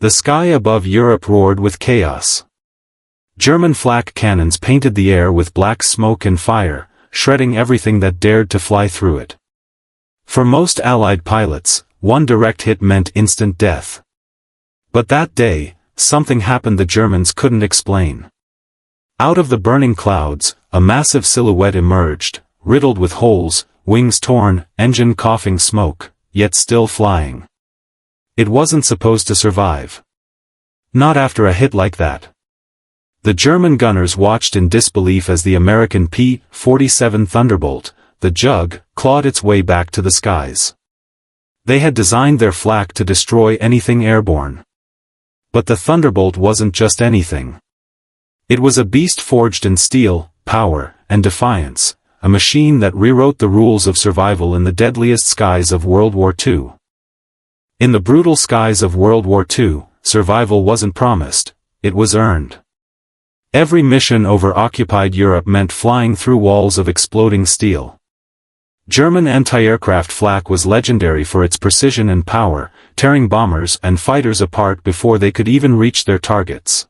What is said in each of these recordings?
The sky above Europe roared with chaos. German flak cannons painted the air with black smoke and fire, shredding everything that dared to fly through it. For most Allied pilots, one direct hit meant instant death. But that day, something happened the Germans couldn't explain. Out of the burning clouds, a massive silhouette emerged, riddled with holes, wings torn, engine coughing smoke, yet still flying. It wasn't supposed to survive. Not after a hit like that. The German gunners watched in disbelief as the American P-47 Thunderbolt, the Jug, clawed its way back to the skies. They had designed their flak to destroy anything airborne. But the Thunderbolt wasn't just anything. It was a beast forged in steel, power, and defiance, a machine that rewrote the rules of survival in the deadliest skies of World War II. In the brutal skies of World War II, survival wasn't promised, it was earned. Every mission over occupied Europe meant flying through walls of exploding steel. German anti-aircraft flak was legendary for its precision and power, tearing bombers and fighters apart before they could even reach their targets.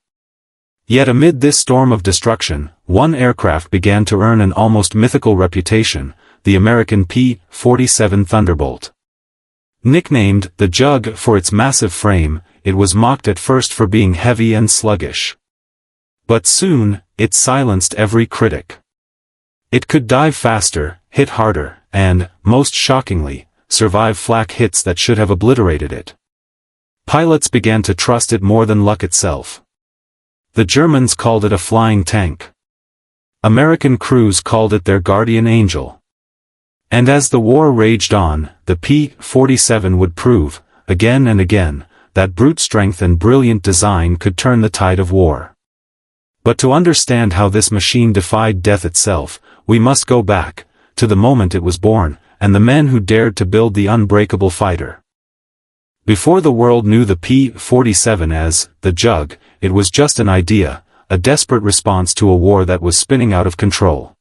Yet amid this storm of destruction, one aircraft began to earn an almost mythical reputation, the American P-47 Thunderbolt. Nicknamed the Jug for its massive frame, it was mocked at first for being heavy and sluggish. But soon, it silenced every critic. It could dive faster, hit harder, and, most shockingly, survive flak hits that should have obliterated it. Pilots began to trust it more than luck itself. The Germans called it a flying tank. American crews called it their guardian angel. And as the war raged on, the P-47 would prove, again and again, that brute strength and brilliant design could turn the tide of war. But to understand how this machine defied death itself, we must go back, to the moment it was born, and the men who dared to build the unbreakable fighter. Before the world knew the P-47 as the Jug, it was just an idea, a desperate response to a war that was spinning out of control.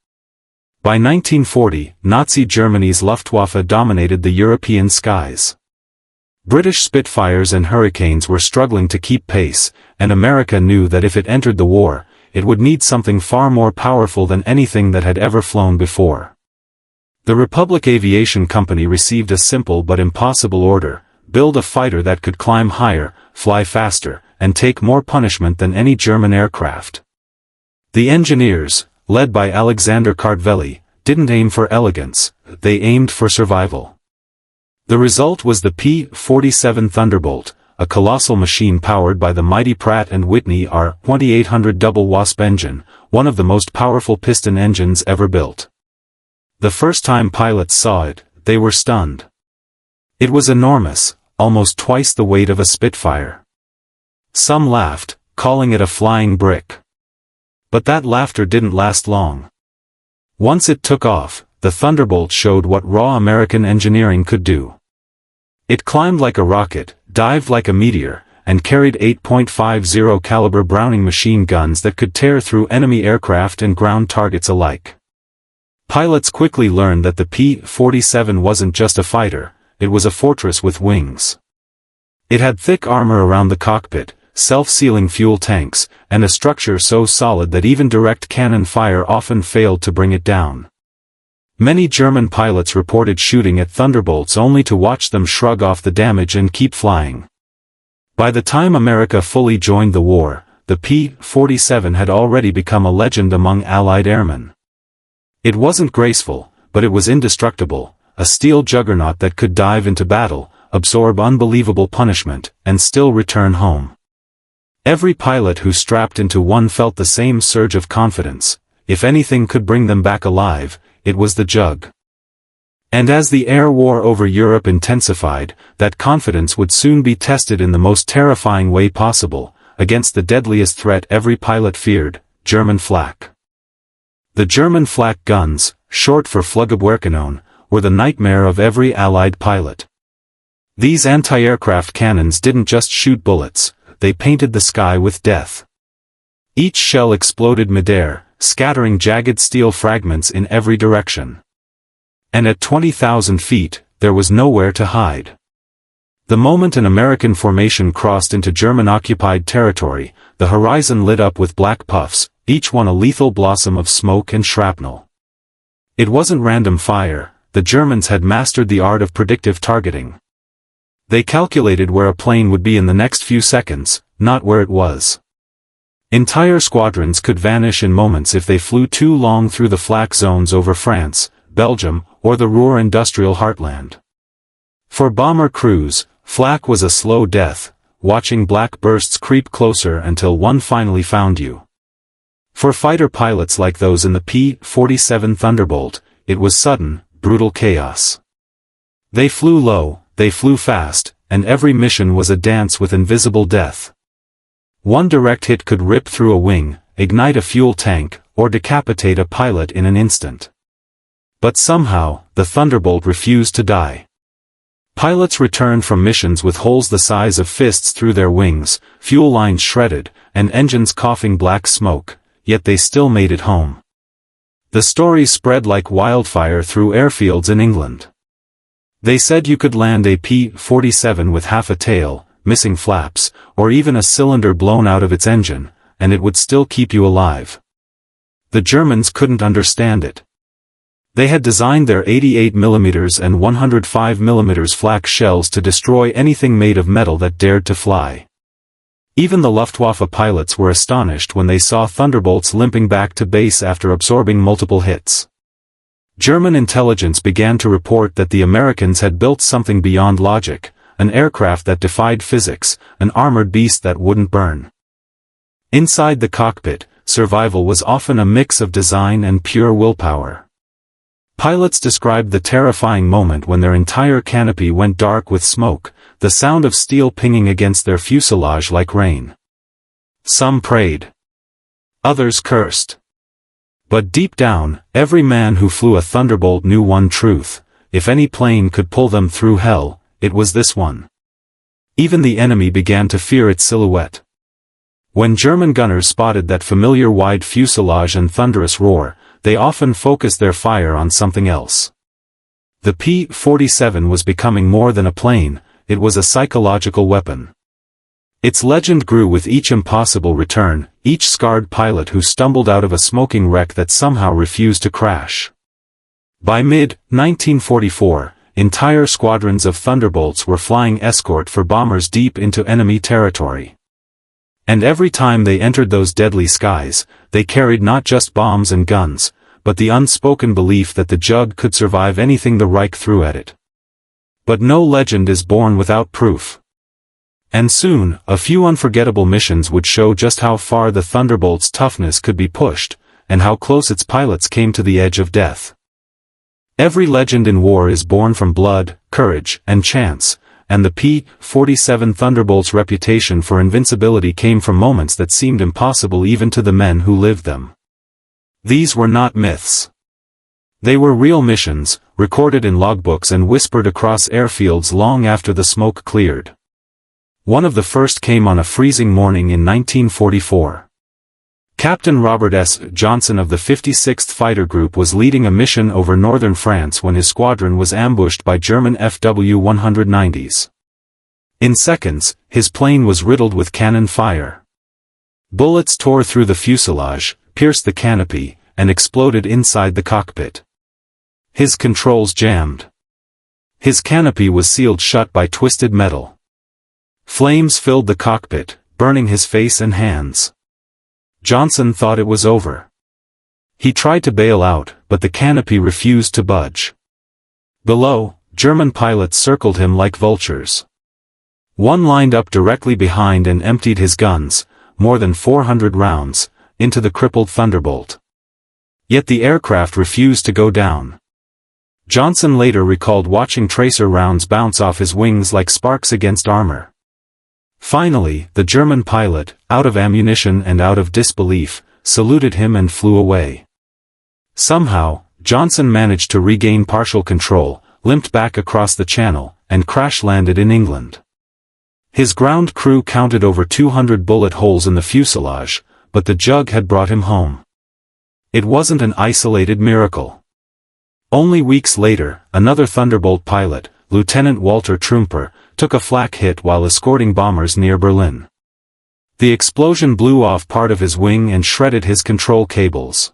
By 1940, Nazi Germany's Luftwaffe dominated the European skies. British Spitfires and Hurricanes were struggling to keep pace, and America knew that if it entered the war, it would need something far more powerful than anything that had ever flown before. The Republic Aviation Company received a simple but impossible order: build a fighter that could climb higher, fly faster, and take more punishment than any German aircraft. The engineers, led by Alexander Kartveli, didn't aim for elegance, they aimed for survival. The result was the P-47 Thunderbolt, a colossal machine powered by the mighty Pratt Whitney R-2800 double wasp engine, one of the most powerful piston engines ever built. The first time pilots saw it, they were stunned. It was enormous, almost twice the weight of a Spitfire. Some laughed, calling it a flying brick. But that laughter didn't last long. Once it took off, the Thunderbolt showed what raw American engineering could do. It climbed like a rocket, dived like a meteor, and carried 8.50 caliber Browning machine guns that could tear through enemy aircraft and ground targets alike. Pilots quickly learned that the P-47 wasn't just a fighter, it was a fortress with wings. It had thick armor around the cockpit, self-sealing fuel tanks, and a structure so solid that even direct cannon fire often failed to bring it down. Many German pilots reported shooting at Thunderbolts only to watch them shrug off the damage and keep flying. By the time America fully joined the war, the P-47 had already become a legend among Allied airmen. It wasn't graceful, but it was indestructible, a steel juggernaut that could dive into battle, absorb unbelievable punishment, and still return home. Every pilot who strapped into one felt the same surge of confidence. If anything could bring them back alive, it was the Jug. And as the air war over Europe intensified, that confidence would soon be tested in the most terrifying way possible, against the deadliest threat every pilot feared, German flak. The German flak guns, short for Flugabwehrkanonen, were the nightmare of every Allied pilot. These anti-aircraft cannons didn't just shoot bullets, they painted the sky with death. Each shell exploded midair, scattering jagged steel fragments in every direction. And at 20,000 feet, there was nowhere to hide. The moment an American formation crossed into German-occupied territory, the horizon lit up with black puffs, each one a lethal blossom of smoke and shrapnel. It wasn't random fire, the Germans had mastered the art of predictive targeting. They calculated where a plane would be in the next few seconds, not where it was. Entire squadrons could vanish in moments if they flew too long through the flak zones over France, Belgium, or the Ruhr industrial heartland. For bomber crews, flak was a slow death, watching black bursts creep closer until one finally found you. For fighter pilots like those in the P-47 Thunderbolt, it was sudden, brutal chaos. They flew low, they flew fast, and every mission was a dance with invisible death. One direct hit could rip through a wing, ignite a fuel tank, or decapitate a pilot in an instant. But somehow, the Thunderbolt refused to die. Pilots returned from missions with holes the size of fists through their wings, fuel lines shredded, and engines coughing black smoke, yet they still made it home. The story spread like wildfire through airfields in England. They said you could land a P-47 with half a tail, missing flaps, or even a cylinder blown out of its engine, and it would still keep you alive. The Germans couldn't understand it. They had designed their 88mm and 105mm flak shells to destroy anything made of metal that dared to fly. Even the Luftwaffe pilots were astonished when they saw Thunderbolts limping back to base after absorbing multiple hits. German intelligence began to report that the Americans had built something beyond logic, an aircraft that defied physics, an armored beast that wouldn't burn. Inside the cockpit, survival was often a mix of design and pure willpower. Pilots described the terrifying moment when their entire canopy went dark with smoke, the sound of steel pinging against their fuselage like rain. Some prayed. Others cursed. But deep down, every man who flew a Thunderbolt knew one truth: if any plane could pull them through hell, it was this one. Even the enemy began to fear its silhouette. When German gunners spotted that familiar wide fuselage and thunderous roar, they often focused their fire on something else. The P-47 was becoming more than a plane, it was a psychological weapon. Its legend grew with each impossible return, each scarred pilot who stumbled out of a smoking wreck that somehow refused to crash. By mid-1944, entire squadrons of Thunderbolts were flying escort for bombers deep into enemy territory. And every time they entered those deadly skies, they carried not just bombs and guns, but the unspoken belief that the Jug could survive anything the Reich threw at it. But no legend is born without proof. And soon, a few unforgettable missions would show just how far the Thunderbolt's toughness could be pushed, and how close its pilots came to the edge of death. Every legend in war is born from blood, courage, and chance, and the P-47 Thunderbolt's reputation for invincibility came from moments that seemed impossible even to the men who lived them. These were not myths. They were real missions, recorded in logbooks and whispered across airfields long after the smoke cleared. One of the first came on a freezing morning in 1944. Captain Robert S. Johnson of the 56th Fighter Group was leading a mission over northern France when his squadron was ambushed by German WW190s. In seconds, his plane was riddled with cannon fire. Bullets tore through the fuselage, pierced the canopy, and exploded inside the cockpit. His controls jammed. His canopy was sealed shut by twisted metal. Flames filled the cockpit, burning his face and hands. Johnson thought it was over. He tried to bail out, but the canopy refused to budge. Below, German pilots circled him like vultures. One lined up directly behind and emptied his guns, more than 400 rounds, into the crippled Thunderbolt. Yet the aircraft refused to go down. Johnson later recalled watching tracer rounds bounce off his wings like sparks against armor. Finally, the German pilot, out of ammunition and out of disbelief, saluted him and flew away. Somehow, Johnson managed to regain partial control, limped back across the channel, and crash-landed in England. His ground crew counted over 200 bullet holes in the fuselage, but the Jug had brought him home. It wasn't an isolated miracle. Only weeks later, another Thunderbolt pilot, Lieutenant Walter Trumper, took a flak hit while escorting bombers near Berlin. The explosion blew off part of his wing and shredded his control cables.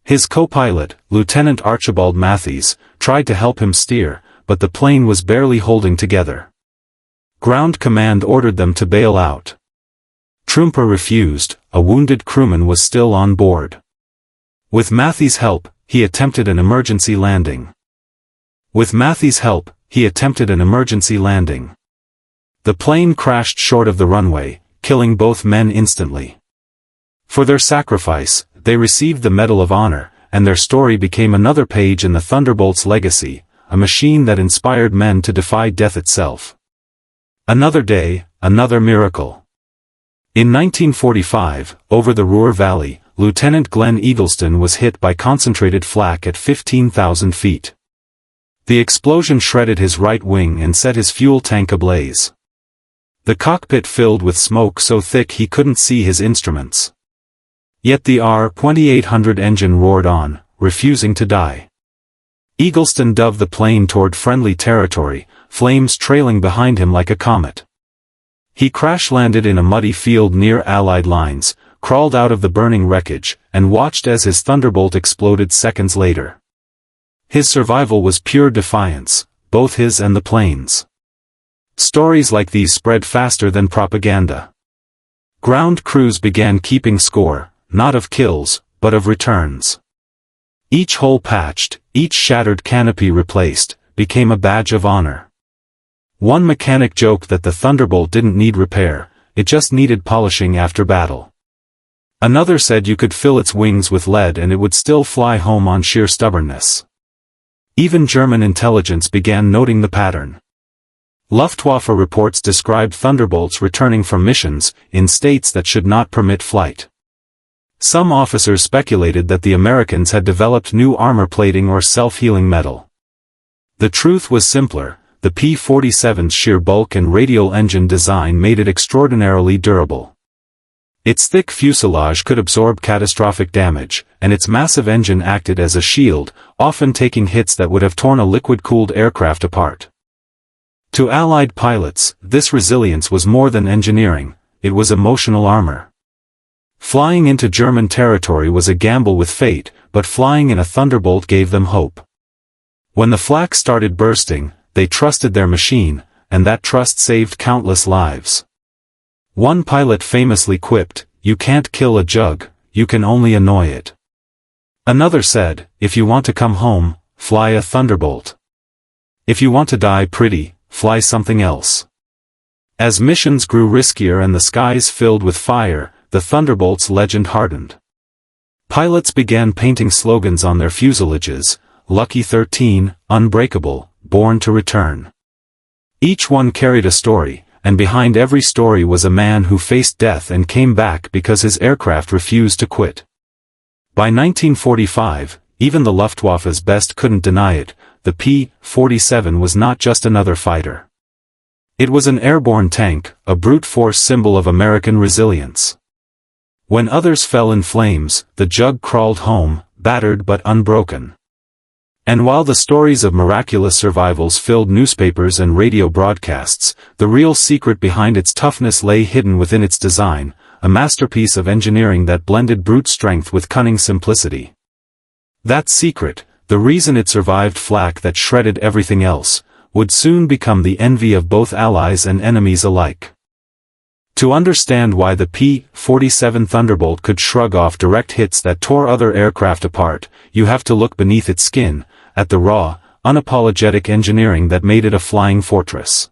His co-pilot, Lieutenant Archibald Matthews, tried to help him steer, but the plane was barely holding together. Ground command ordered them to bail out. Trumper refused. A wounded crewman was still on board. With Matthews' help, he attempted an emergency landing. The plane crashed short of the runway, killing both men instantly. For their sacrifice, they received the Medal of Honor, and their story became another page in the Thunderbolts' legacy, a machine that inspired men to defy death itself. Another day, another miracle. In 1945, over the Ruhr Valley, Lieutenant Glenn Eagleston was hit by concentrated flak at 15,000 feet. The explosion shredded his right wing and set his fuel tank ablaze. The cockpit filled with smoke so thick he couldn't see his instruments. Yet the R-2800 engine roared on, refusing to die. Eagleston dove the plane toward friendly territory, flames trailing behind him like a comet. He crash-landed in a muddy field near Allied lines, crawled out of the burning wreckage, and watched as his Thunderbolt exploded seconds later. His survival was pure defiance, both his and the plane's. Stories like these spread faster than propaganda. Ground crews began keeping score, not of kills, but of returns. Each hole patched, each shattered canopy replaced, became a badge of honor. One mechanic joked that the Thunderbolt didn't need repair, it just needed polishing after battle. Another said you could fill its wings with lead and it would still fly home on sheer stubbornness. Even German intelligence began noting the pattern. Luftwaffe reports described Thunderbolts returning from missions in states that should not permit flight. Some officers speculated that the Americans had developed new armor plating or self-healing metal. The truth was simpler. The P-47's sheer bulk and radial engine design made it extraordinarily durable. Its thick fuselage could absorb catastrophic damage, and its massive engine acted as a shield, often taking hits that would have torn a liquid-cooled aircraft apart. To Allied pilots, this resilience was more than engineering, it was emotional armor. Flying into German territory was a gamble with fate, but flying in a Thunderbolt gave them hope. When the flak started bursting, they trusted their machine, and that trust saved countless lives. One pilot famously quipped, "You can't kill a jug, you can only annoy it." Another said, "If you want to come home, fly a Thunderbolt. If you want to die pretty, fly something else." As missions grew riskier and the skies filled with fire, the Thunderbolt's legend hardened. Pilots began painting slogans on their fuselages, "Lucky 13, Unbreakable, Born to Return." Each one carried a story, and behind every story was a man who faced death and came back because his aircraft refused to quit. By 1945, even the Luftwaffe's best couldn't deny it, the P-47 was not just another fighter. It was an airborne tank, a brute force symbol of American resilience. When others fell in flames, the jug crawled home, battered but unbroken. And while the stories of miraculous survivals filled newspapers and radio broadcasts, the real secret behind its toughness lay hidden within its design, a masterpiece of engineering that blended brute strength with cunning simplicity. That secret, the reason it survived flak that shredded everything else, would soon become the envy of both allies and enemies alike. To understand why the P-47 Thunderbolt could shrug off direct hits that tore other aircraft apart, you have to look beneath its skin, at the raw, unapologetic engineering that made it a flying fortress.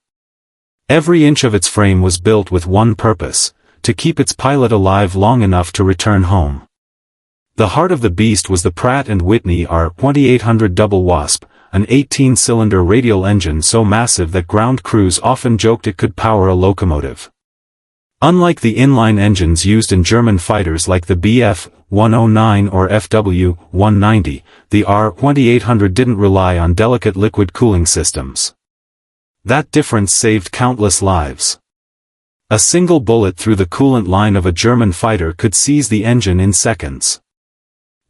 Every inch of its frame was built with one purpose, to keep its pilot alive long enough to return home. The heart of the beast was the Pratt Whitney R-2800 Double Wasp, an 18-cylinder radial engine so massive that ground crews often joked it could power a locomotive. Unlike the inline engines used in German fighters like the Bf-109 or Fw-190, the R-2800 didn't rely on delicate liquid cooling systems. That difference saved countless lives. A single bullet through the coolant line of a German fighter could seize the engine in seconds.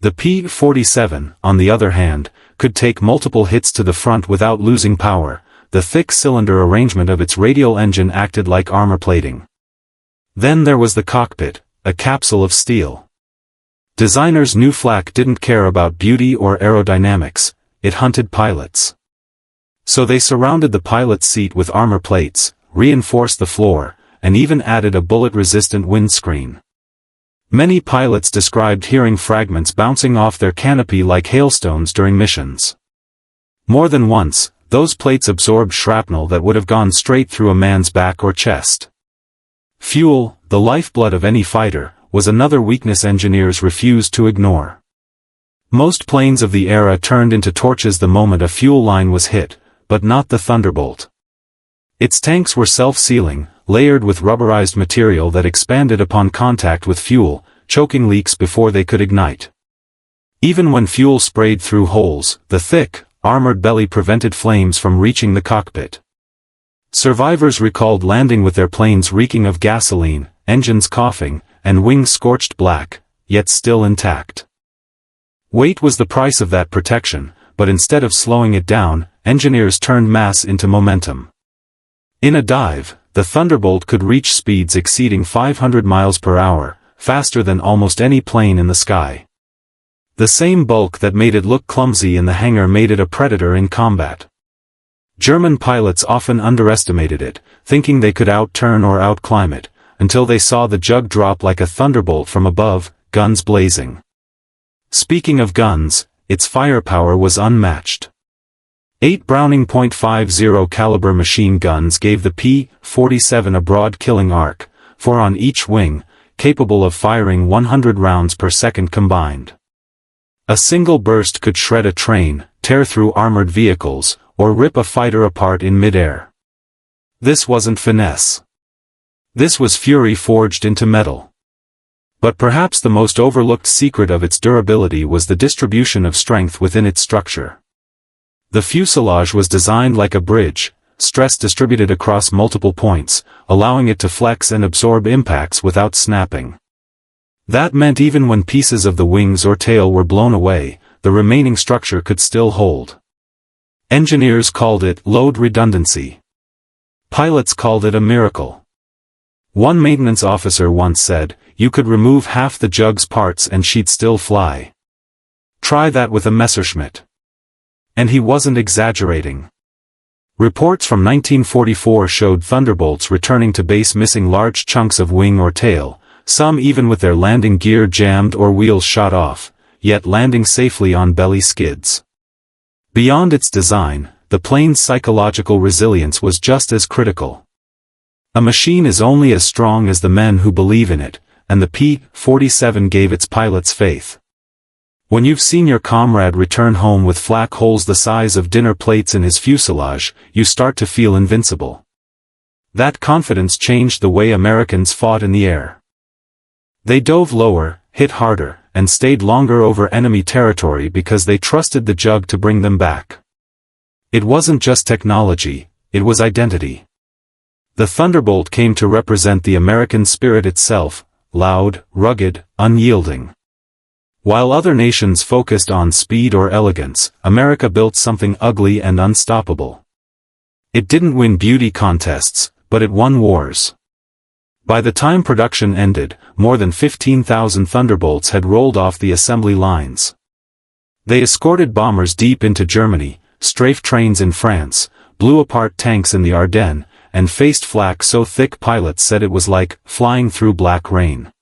The P-47, on the other hand, could take multiple hits to the front without losing power. the thick cylinder arrangement of its radial engine acted like armor plating. Then there was the cockpit, a capsule of steel. Designers knew Flak didn't care about beauty or aerodynamics, it hunted pilots. So they surrounded the pilot's seat with armor plates, reinforced the floor, and even added a bullet-resistant windscreen. Many pilots described hearing fragments bouncing off their canopy like hailstones during missions. More than once, those plates absorbed shrapnel that would have gone straight through a man's back or chest. Fuel, the lifeblood of any fighter, was another weakness engineers refused to ignore. Most planes of the era turned into torches the moment a fuel line was hit, but not the Thunderbolt. Its tanks were self-sealing, layered with rubberized material that expanded upon contact with fuel, choking leaks before they could ignite. Even when fuel sprayed through holes, the thick, armored belly prevented flames from reaching the cockpit. Survivors recalled landing with their planes reeking of gasoline, engines coughing, and wings scorched black, yet still intact. Weight was the price of that protection, but instead of slowing it down, engineers turned mass into momentum. In a dive, the Thunderbolt could reach speeds exceeding 500 miles per hour, faster than almost any plane in the sky. The same bulk that made it look clumsy in the hangar made it a predator in combat. German pilots often underestimated it, thinking they could outturn or outclimb it, until they saw the jug drop like a thunderbolt from above, guns blazing. Speaking of guns, its firepower was unmatched. 8 Browning .50 caliber machine guns gave the P-47 a broad killing arc, 4 on each wing, capable of firing 100 rounds per second combined. A single burst could shred a train, tear through armored vehicles, or rip a fighter apart in midair. This wasn't finesse. This was fury forged into metal. But perhaps the most overlooked secret of its durability was the distribution of strength within its structure. The fuselage was designed like a bridge, stress distributed across multiple points, allowing it to flex and absorb impacts without snapping. That meant even when pieces of the wings or tail were blown away, the remaining structure could still hold. Engineers called it load redundancy. Pilots called it a miracle. One maintenance officer once said, "You could remove half the jug's parts and she'd still fly. Try that with a Messerschmitt." And he wasn't exaggerating. Reports from 1944 showed Thunderbolts returning to base missing large chunks of wing or tail, some even with their landing gear jammed or wheels shot off, yet landing safely on belly skids. Beyond its design, the plane's psychological resilience was just as critical. A machine is only as strong as the men who believe in it, and the P-47 gave its pilots faith. When you've seen your comrade return home with flak holes the size of dinner plates in his fuselage, you start to feel invincible. That confidence changed the way Americans fought in the air. They dove lower, hit harder, and stayed longer over enemy territory because they trusted the jug to bring them back. It wasn't just technology, it was identity. The Thunderbolt came to represent the American spirit itself, loud, rugged, unyielding. While other nations focused on speed or elegance, America built something ugly and unstoppable. It didn't win beauty contests, but it won wars. By the time production ended, more than 15,000 Thunderbolts had rolled off the assembly lines. They escorted bombers deep into Germany, strafed trains in France, blew apart tanks in the Ardennes, and faced flak so thick pilots said it was like flying through black rain.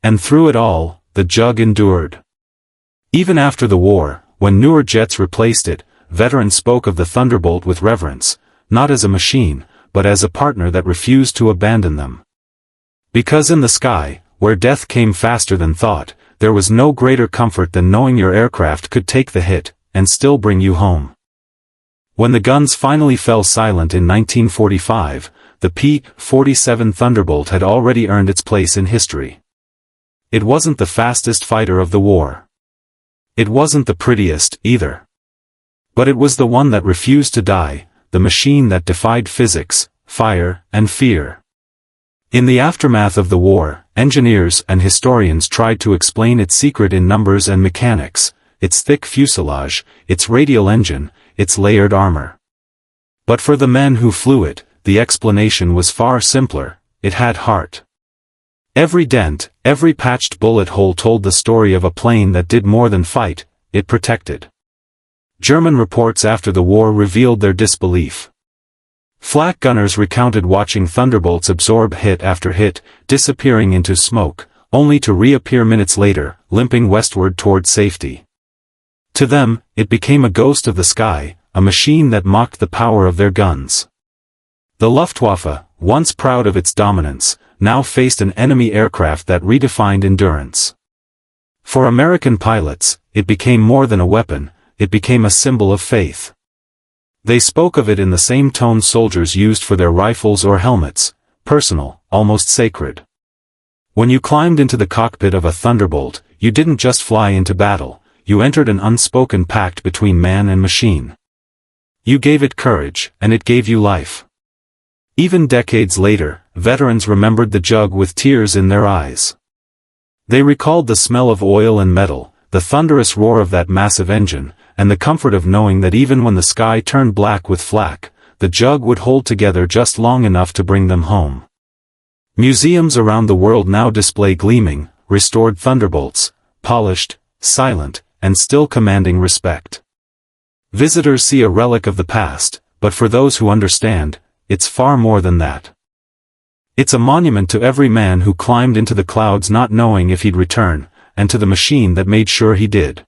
And through it all, the jug endured. Even after the war, when newer jets replaced it, veterans spoke of the Thunderbolt with reverence, not as a machine, but as a partner that refused to abandon them. Because in the sky, where death came faster than thought, there was no greater comfort than knowing your aircraft could take the hit, and still bring you home. When the guns finally fell silent in 1945, the P-47 Thunderbolt had already earned its place in history. It wasn't the fastest fighter of the war. It wasn't the prettiest, either. But it was the one that refused to die, the machine that defied physics, fire, and fear. In the aftermath of the war, engineers and historians tried to explain its secret in numbers and mechanics, its thick fuselage, its radial engine, its layered armor. But for the men who flew it, the explanation was far simpler: it had heart. Every dent, every patched bullet hole told the story of a plane that did more than fight, it protected. German reports after the war revealed their disbelief. Flak gunners recounted watching Thunderbolts absorb hit after hit, disappearing into smoke, only to reappear minutes later, limping westward toward safety. To them, it became a ghost of the sky, a machine that mocked the power of their guns. The Luftwaffe, once proud of its dominance, now faced an enemy aircraft that redefined endurance. For American pilots, it became more than a weapon, it became a symbol of faith. They spoke of it in the same tone soldiers used for their rifles or helmets: personal, almost sacred. When you climbed into the cockpit of a Thunderbolt, you didn't just fly into battle, you entered an unspoken pact between man and machine. You gave it courage, and it gave you life. Even decades later, veterans remembered the jug with tears in their eyes. They recalled the smell of oil and metal, the thunderous roar of that massive engine, and the comfort of knowing that even when the sky turned black with flak, the jug would hold together just long enough to bring them home. Museums around the world now display gleaming, restored Thunderbolts, polished, silent, and still commanding respect. Visitors see a relic of the past, but for those who understand, it's far more than that. It's a monument to every man who climbed into the clouds not knowing if he'd return, and to the machine that made sure he did.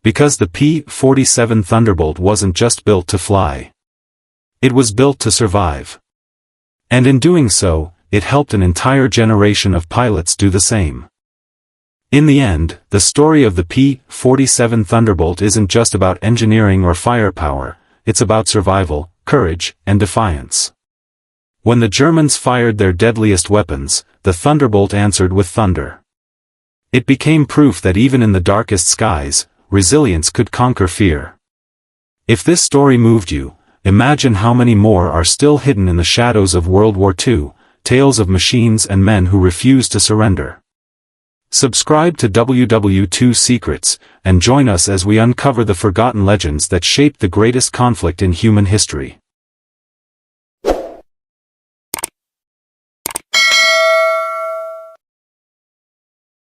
Because the P-47 Thunderbolt wasn't just built to fly. It was built to survive. And in doing so, it helped an entire generation of pilots do the same. In the end, the story of the P-47 Thunderbolt isn't just about engineering or firepower, it's about survival, courage, and defiance. When the Germans fired their deadliest weapons, the Thunderbolt answered with thunder. It became proof that even in the darkest skies, resilience could conquer fear. If this story moved you, imagine how many more are still hidden in the shadows of World War II, tales of machines and men who refused to surrender. Subscribe to WW2 Secrets, and join us as we uncover the forgotten legends that shaped the greatest conflict in human history.